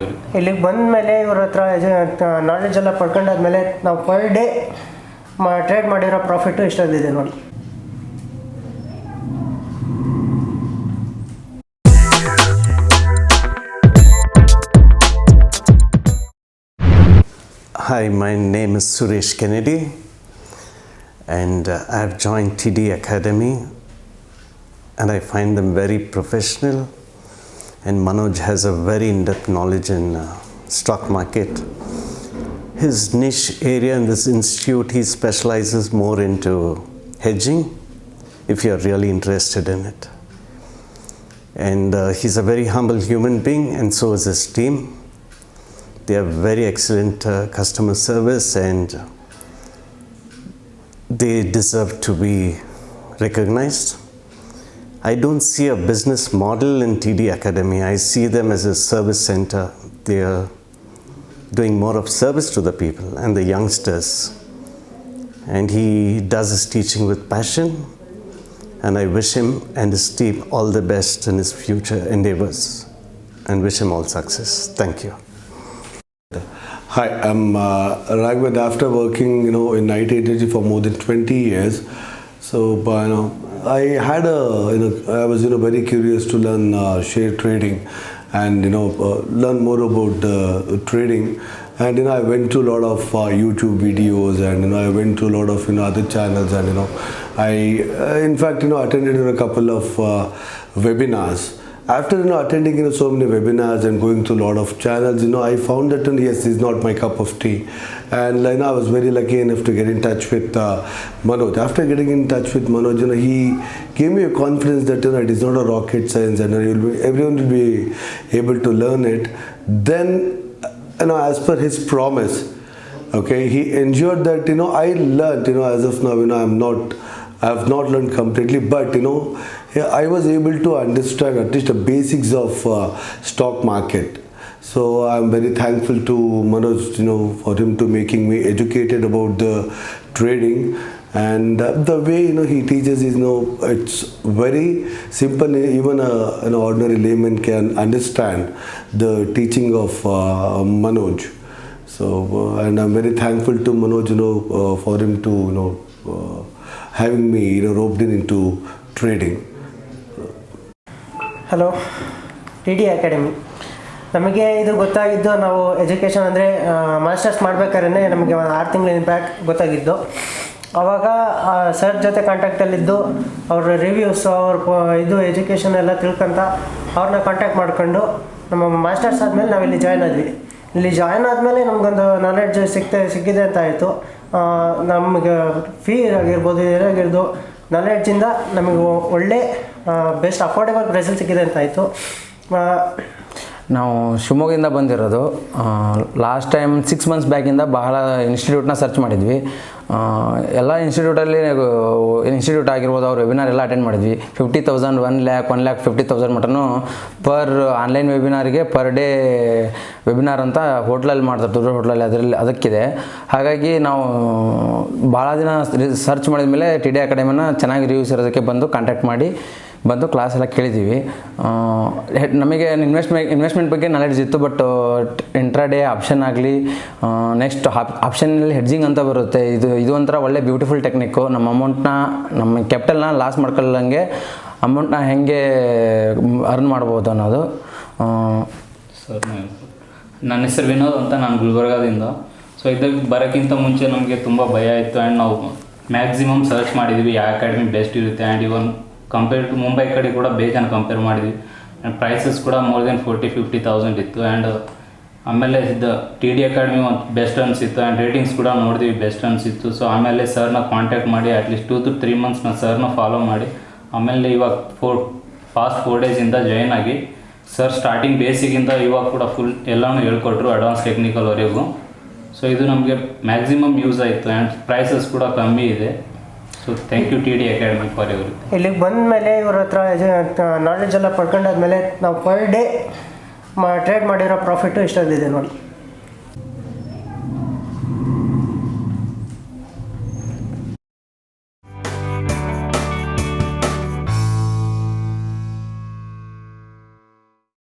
ಇಲ್ಲಿಗೆ ಬಂದ ಮೇಲೆ ಇವ್ರ ಹತ್ರ ನಾಲೆಡ್ಜ್ ಎಲ್ಲ ಪಡ್ಕೊಂಡಾದ್ಮೇಲೆ ನಾವು ಪರ್ ಡೇ ಟ್ರೇಡ್ ಮಾಡಿರೋ ಪ್ರಾಫಿಟ್ಟು ಇಷ್ಟೊಂದಿದೆ ನೋಡಿ. Hi, my name is Suresh Kennedy and I have joined TIDI Academy and I find them very professional, and Manoj has a very in-depth knowledge in stock market. His niche area in this institute, he specializes more into hedging if you are really interested in it. And he's a very humble human being, and so is his team. They have very excellent customer service and they deserve to be recognized. I don't see a business model in TIDI Academy. I see them as a service center. They are doing more of service to the people and the youngsters. And he does his teaching with passion. And I wish him and his team all the best in his future endeavors and wish him all success. Thank you. Hi, I'm Raghav. After working, in night agency for more than 20 years, so I had I was very curious to learn share trading and learn more about trading. And I went to a lot of YouTube videos, and I went to a lot of other channels, and I in fact attended a couple of webinars. After attending so many webinars and going to a lot of channels, I found that yes, this is not my cup of tea. And I was very lucky enough to get in touch with Manoj. After getting in touch with Manoj, he gave me a confidence that it is not a rocket science, and everyone will be able to learn it. Then, as per his promise, okay, he ensured that I learned. As of now, I have not learned completely, but I was able to understand at least the basics of stock market. So I'm very thankful to Manoj, for him to making me educated about the trading. And the way he teaches is it's very simple. Even an ordinary layman can understand the teaching of Manoj. So and I'm very thankful to Manoj, for him to having me roped into trading. Hello, TIDI academy. ನಮಗೆ ಇದು ಗೊತ್ತಾಗಿದ್ದು, ನಾವು education ಅಂದರೆ masters ಮಾಡ್ಬೇಕಾದ್ರೆ ನಮಗೆ 6 ತಿಂಗಳಿನ back ಗೊತ್ತಾಗಿದ್ದು. ಆವಾಗ ಸರ್ ಜೊತೆ ಕಾಂಟ್ಯಾಕ್ಟಲ್ಲಿದ್ದು ಅವ್ರ ರಿವ್ಯೂಸ್, ಅವ್ರ ಎಜುಕೇಷನ್ ಎಲ್ಲ ತಿಳ್ಕೊಂತ ಅವ್ರನ್ನ ಕಾಂಟ್ಯಾಕ್ಟ್ ಮಾಡ್ಕೊಂಡು ನಮ್ಮ ಮಾಸ್ಟರ್ಸ್ ಆದಮೇಲೆ ನಾವು ಇಲ್ಲಿ ಜಾಯ್ನ್ ಆದ್ವಿ. ಇಲ್ಲಿ ಜಾಯ್ನ್ ಆದಮೇಲೆ ನಮಗೊಂದು ನಾಲೆಡ್ಜ್ ಸಿಕ್ಕಿದೆ ಅಂತ ಆಯಿತು. ನಮಗೆ ಫೀ ಆಗಿರ್ಬೋದು, ಏನಾಗಿರ್ಬೋದು, ನಾಲೆಡ್ಜಿಂದ ನಮಗೆ ಒಳ್ಳೆ ಬೆಸ್ಟ್ ಅಫೋರ್ಡೆಬಲ್ ಪ್ರೈಸಲ್ಲಿ ಸಿಕ್ಕಿದೆ ಅಂತ ಆಯಿತು. ನಾವು ಶಿವಮೊಗ್ಗದಿಂದ ಬಂದಿರೋದು. ಲಾಸ್ಟ್ ಟೈಮ್ 6 ಮಂತ್ಸ್ ಬ್ಯಾಕಿಂದ ಬಹಳ ಇನ್ಸ್ಟಿಟ್ಯೂಟ್ನ ಸರ್ಚ್ ಮಾಡಿದ್ವಿ. ಎಲ್ಲ ಇನ್ಸ್ಟಿಟ್ಯೂಟ್ ಆಗಿರ್ಬೋದು, ಅವ್ರ ವೆಬಿನಾರ್ ಎಲ್ಲ ಅಟೆಂಡ್ ಮಾಡಿದ್ವಿ. 50,000, 1,50,000 ಮಟನೂ ಪರ್ ಆನ್ಲೈನ್ ವೆಬಿನಾರಿಗೆ ಪರ್ ಡೇ ವೆಬಿನಾರ್ ಅಂತ ಹೋಟ್ಲಲ್ಲಿ ಮಾಡ್ತಾರೆ, ದೊಡ್ಡ ಹೋಟ್ಲಲ್ಲಿ ಅದಕ್ಕಿದೆ. ಹಾಗಾಗಿ ನಾವು ಭಾಳ ದಿನ ಸರ್ಚ್ ಮಾಡಿದ ಮೇಲೆ TIDI ಅಕಾಡೆಮಿನ ಚೆನ್ನಾಗಿ ರಿವ್ಯೂಸ್ ಇರೋದಕ್ಕೆ ಕಾಂಟ್ಯಾಕ್ಟ್ ಮಾಡಿ ಕ್ಲಾಸ್ ಎಲ್ಲ ಕೇಳಿದ್ದೀವಿ. ನಮಗೆ ಇನ್ವೆಸ್ಟ್ಮೆಂಟ್ ಬಗ್ಗೆ ನಾಲೆಡ್ಜ್ ಇತ್ತು, ಬಟ್ ಇಂಟ್ರಾಡೇ ಆಪ್ಷನ್ ಆಗಲಿ, ನೆಕ್ಸ್ಟ್ ಆಪ್ಷನ್ನಲ್ಲಿ ಹೆಡ್ಜಿಂಗ್ ಅಂತ ಬರುತ್ತೆ. ಇದು ಒಂಥರ ಒಳ್ಳೆ ಬ್ಯೂಟಿಫುಲ್ ಟೆಕ್ನಿಕ್ಕು. ನಮ್ಮ ಕ್ಯಾಪಿಟಲ್ನ ಲಾಸ್ ಮಾಡ್ಕೊಳ್ಳಂಗೆ ಅಮೌಂಟ್ನ ಹೇಗೆ ಅರ್ನ್ ಮಾಡ್ಬೋದು ಅನ್ನೋದು. ಸರ್, ನನ್ನ ಹೆಸರು ವಿನೋದ್ ಅಂತ, ನಾನು ಗುಲ್ಬರ್ಗಾದಿಂದ. ಸೊ ಇದಕ್ಕೆ ಬರೋಕ್ಕಿಂತ ಮುಂಚೆ ನಮಗೆ ತುಂಬ ಭಯ ಇತ್ತು, ಆ್ಯಂಡ್ ನಾವು ಮ್ಯಾಕ್ಸಿಮಮ್ ಸರ್ಚ್ ಮಾಡಿದ್ವಿ ಯಾವ ಅಕಾಡೆಮಿ ಬೆಸ್ಟ್ ಇರುತ್ತೆ. And even compare to Mumbai ಕಡೆ ಕೂಡ ಬೇಜಾನ್ ಕಂಪೇರ್ ಮಾಡಿದ್ವಿ. ಆ್ಯಂಡ್ ಪ್ರೈಸಸ್ ಕೂಡ ಮೋರ್ ದೆನ್ 40,000-50,000 ಇತ್ತು. ಆ್ಯಂಡ್ ಆಮೇಲೆ TIDI ಅಕಾಡೆಮಿ ಒಂದು ಬೆಸ್ಟ್ ಅನಿಸಿತ್ತು, ಆ್ಯಂಡ್ ರೇಟಿಂಗ್ಸ್ ಕೂಡ ನೋಡಿದ್ವಿ, ಬೆಸ್ಟ್ ಅನಿಸಿತ್ತು. ಸೊ ಆಮೇಲೆ ಸರ್ನ ಕಾಂಟ್ಯಾಕ್ಟ್ ಮಾಡಿ ಅಟ್ಲೀಸ್ಟ್ 2 to 3 ಮಂತ್ಸ್ ಸರ್ನ ಫಾಲೋ ಮಾಡಿ ಆಮೇಲೆ ಇವಾಗ ಪಾಸ್ಟ್ 4 ಡೇಸಿಂದ ಜಾಯ್ನ್ ಆಗಿ ಸರ್ ಸ್ಟಾರ್ಟಿಂಗ್ ಬೇಸಿಗಿಂದ ಇವಾಗ ಕೂಡ ಫುಲ್ ಎಲ್ಲನೂ ಹೇಳ್ಕೊಟ್ರು, ಅಡ್ವಾನ್ಸ್ ಟೆಕ್ನಿಕಲ್ವರೆಗೂ. ಸೊ ಇದು ನಮಗೆ ಮ್ಯಾಕ್ಸಿಮಮ್ ಯೂಸ್ ಆಯಿತು, ಆ್ಯಂಡ್ ಪ್ರೈಸಸ್ ಕೂಡ ಕಮ್ಮಿ ಇದೆ. So thank you TIDI academy for every. ಇಲ್ಲಿಗೆ ಬಂದ ಮೇಲೆ ಇವ್ರ ಹತ್ರ ನಾಲೆಡ್ಜ್ ಎಲ್ಲ ಪಡ್ಕೊಂಡಾದ್ಮೇಲೆ ನಾವು ಪರ್ ಡೇ ಟ್ರೇಡ್ ಮಾಡಿರೋ ಪ್ರಾಫಿಟ್ಟು ಇಷ್ಟೊಂದಿದೆ ನೋಡಿ.